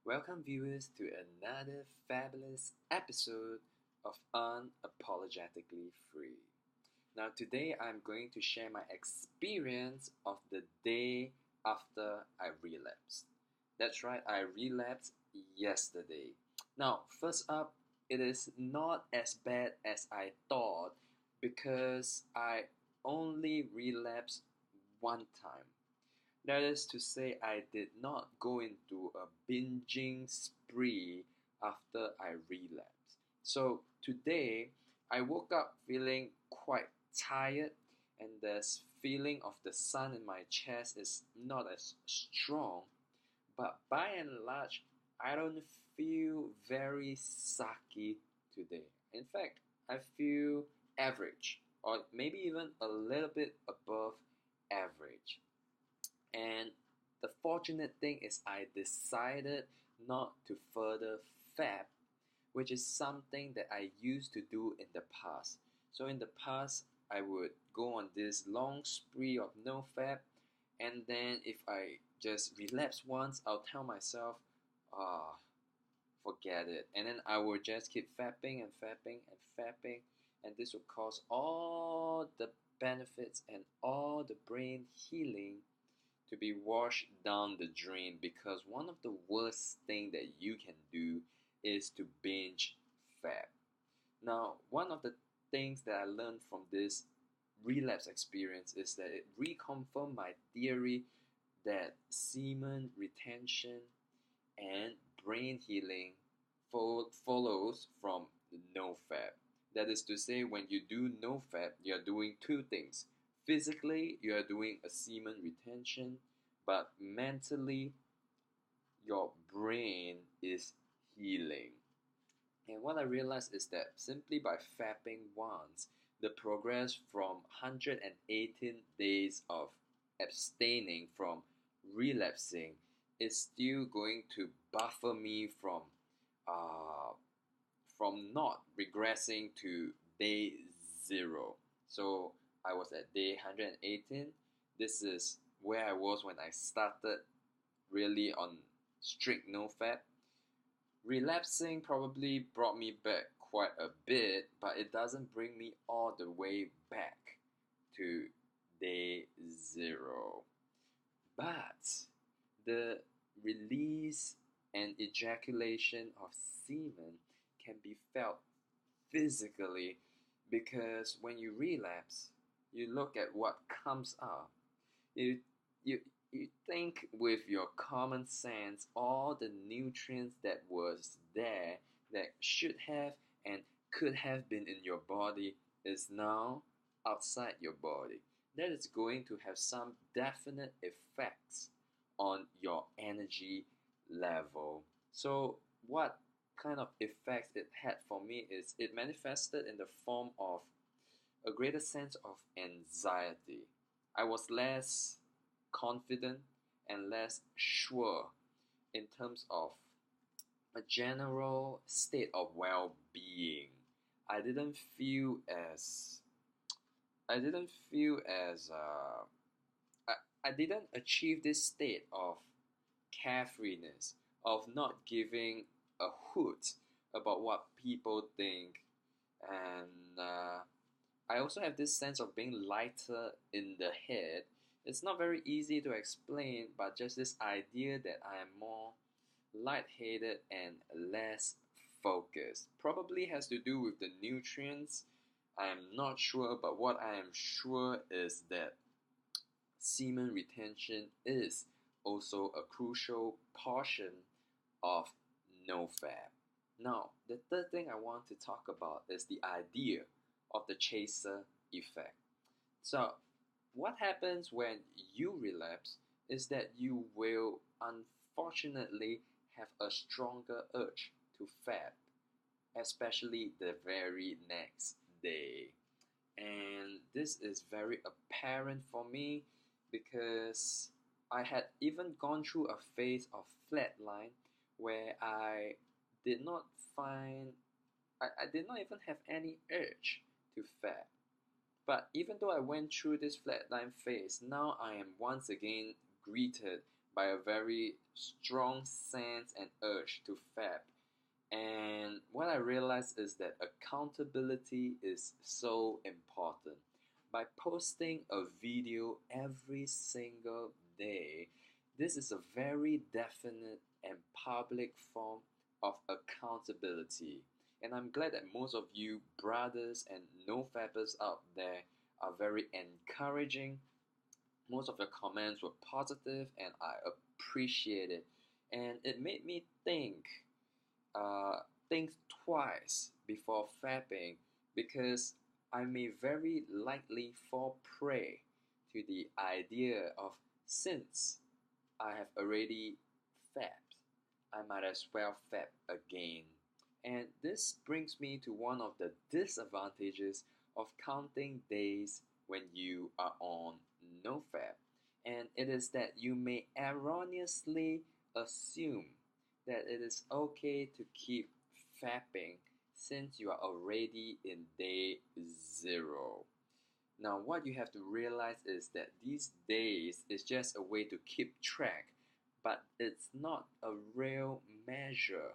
Welcome, viewers, to another fabulous episode of Unapologetically Free. Now, today I'm going to share my experience of the day after I relapsed. That's right, I relapsed yesterday. Now, first up, it is not as bad as I thought because I only relapsed one time. That is to say, I did not go into a binging spree after I relapsed. So today, I woke up feeling quite tired, and the feeling of the sun in my chest is not as strong. But by and large, I don't feel very sucky today. In fact, I feel average, or maybe even a little bit above average. And the fortunate thing is, I decided not to further fab, which is something that I used to do in the past. So, in the past, I would go on this long spree of no fab, and then if I just relapse once, I'll tell myself, ah, forget it. And then I will just keep fapping and fapping and fapping, and this will cause all the benefits and all the brain healing to be washed down the drain, because one of the worst thing that you can do is to binge fab. Now, one of the things that I learned from this relapse experience is that it reconfirmed my theory that semen retention and brain healing follows from no fab. That is to say, when you do no fab, you are doing two things. Physically, you are doing a semen retention, but mentally, your brain is healing. And what I realized is that simply by fapping once, the progress from 118 days of abstaining from relapsing is still going to buffer me uh, from not regressing to day zero. So I was at day 118. This is where I was when I started really on strict no fab. Relapsing probably brought me back quite a bit, but it doesn't bring me all the way back to day zero. But the release and ejaculation of semen can be felt physically, because when you relapse, you look at what comes up. You, you, you think with your common sense all the nutrients that was there that should have and could have been in your body is now outside your body. That is going to have some definite effects on your energy level. So, what kind of effects it had for me is it manifested in the form of a greater sense of anxiety. I was less confident and less sure in terms of a general state of well-being. I didn't feel as I didn't feel as I didn't achieve this state of carefreeness, of not giving a hoot about what people think, and I also have this sense of being lighter in the head. It's not very easy to explain, but just this idea that I am more lightheaded and less focused. Probably has to do with the nutrients. I am not sure, but what I am sure is that semen retention is also a crucial portion of NoFap. Now, the third thing I want to talk about is the idea of the chaser effect. So, what happens when you relapse is that you will unfortunately have a stronger urge to fab, especially the very next day. And this is very apparent for me because I had even gone through a phase of flatline where I did not find, I did not even have any urge to fab. But even though I went through this flatline phase, now I am once again greeted by a very strong sense and urge to fap. And what I realized is that accountability is so important. By posting a video every single day, this is a very definite and public form of accountability. And I'm glad that most of you brothers and no fappers out there are very encouraging. Most of your comments were positive, and I appreciate it. And it made me uh, think twice before fapping, because I may very likely fall prey to the idea of, since I have already fapped, I might as well fap again. And this brings me to one of the disadvantages of counting days when you are on no fap. And it is that you may erroneously assume that it is okay to keep fapping since you are already in day 0. Now, what you have to realize is that these days is just a way to keep track, but it's not a real measure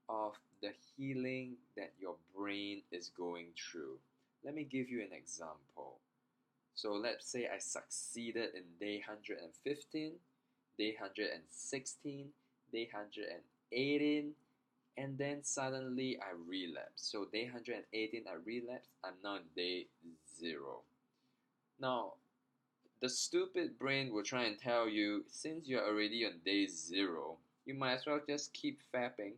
of the healing that your brain is going through. Let me give you an example. So let's say I succeeded in day 115, day 116, day 118, and then suddenly I relapse. So day 118 I relapse, I'm now in day 0. Now, the stupid brain will try and tell you, since you're already on day 0, you might as well just keep fapping,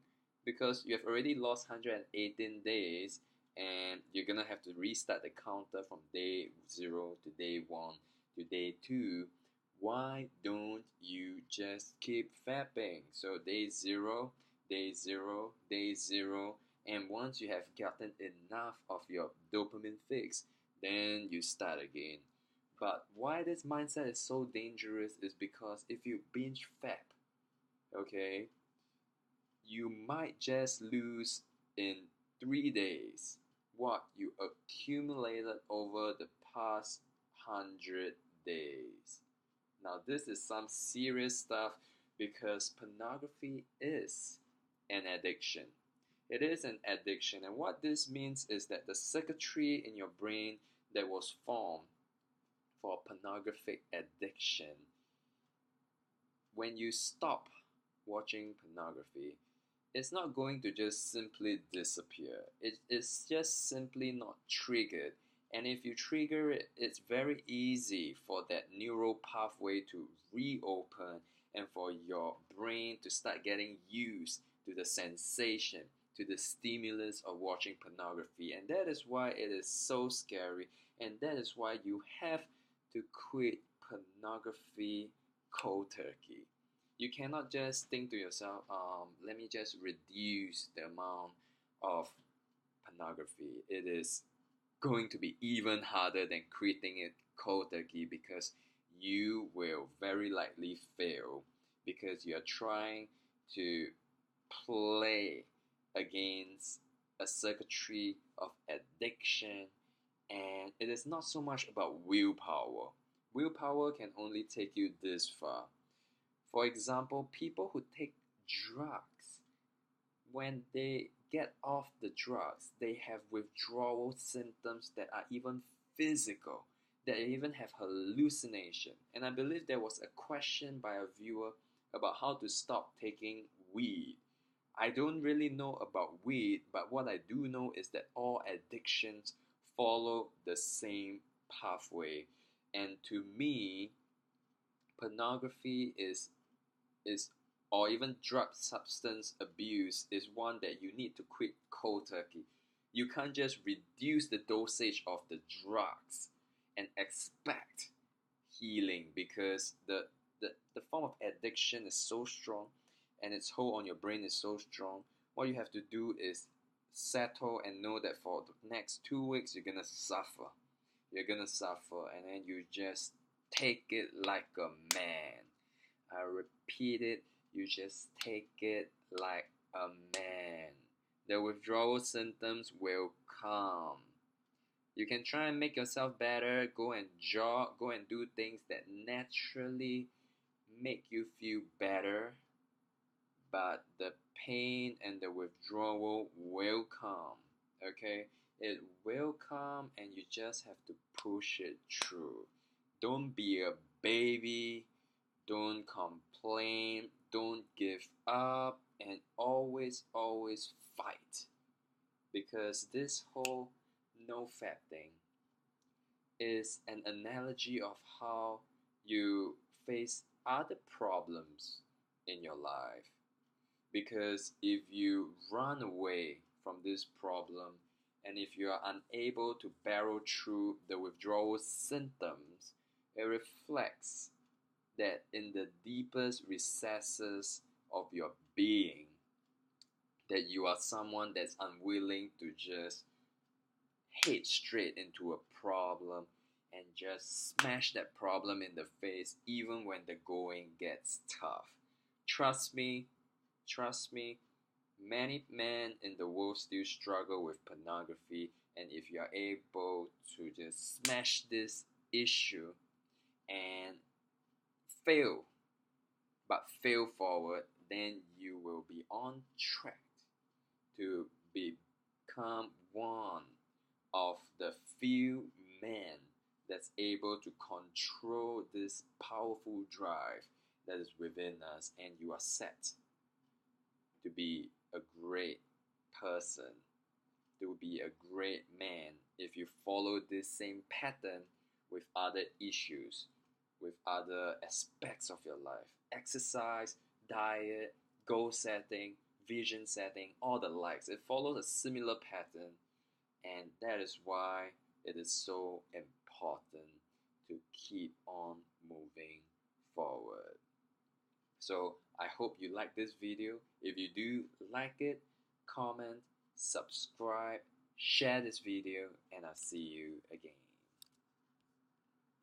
because you have already lost 118 days and you're gonna have to restart the counter from day 0 to day 1 to day 2. Why don't you just keep fapping? So day 0, day 0, day 0, and once you have gotten enough of your dopamine fix, then you start again. But why this mindset is so dangerous is because if you binge fap, okay, you might just lose in 3 days what you accumulated over the past 100 days. Now, this is some serious stuff, because pornography is an addiction. It is an addiction, and what this means is that the circuitry in your brain that was formed for pornographic addiction, when you stop watching pornography, it's not going to just simply disappear. It's just simply not triggered. And if you trigger it, it's very easy for that neural pathway to reopen and for your brain to start getting used to the sensation, to the stimulus of watching pornography. And that is why it is so scary. And that is why you have to quit pornography cold turkey. You cannot just think to yourself, let me just reduce the amount of pornography. It is going to be even harder than quitting it cold turkey, because you will very likely fail, because you are trying to play against a circuitry of addiction, and it is not so much about willpower. Willpower can only take you this far. For example, people who take drugs, when they get off the drugs, they have withdrawal symptoms that are even physical, that even have hallucination. And I believe there was a question by a viewer about how to stop taking weed. I don't really know about weed, but what I do know is that all addictions follow the same pathway. And to me, pornography is or even drug substance abuse is one that you need to quit cold turkey. You can't just reduce the dosage of the drugs and expect healing, because the form of addiction is so strong and its hold on your brain is so strong. What you have to do is settle and know that for the next 2 weeks you're gonna suffer. You're gonna suffer, and then you just take it like a man. I repeat it, you just take it like a man. The withdrawal symptoms will come. You can try and make yourself better, go and jog, go and do things that naturally make you feel better. but the pain and the withdrawal will come. Okay, it will come, and you just have to push it through. Don't be a baby, don't complain, don't give up, and always fight. Because this whole no fap thing is an analogy of how you face other problems in your life. Because if you run away from this problem, and if you are unable to barrel through the withdrawal symptoms, it reflects that in the deepest recesses of your being, that you are someone that's unwilling to just head straight into a problem and just smash that problem in the face even when the going gets tough. Trust me, trust me, many men in the world still struggle with pornography, and if you are able to just smash this issue and fail, but fail forward, then you will be on track to become one of the few men that's able to control this powerful drive that is within us, and you are set to be a great person, to be a great man if you follow this same pattern with other issues, with other aspects of your life. Exercise, diet, goal setting, vision setting, all the likes. It follows a similar pattern, and that is why it is so important to keep on moving forward. So I hope you like this video. If you do like it, comment, subscribe, share this video, and I'll see you again.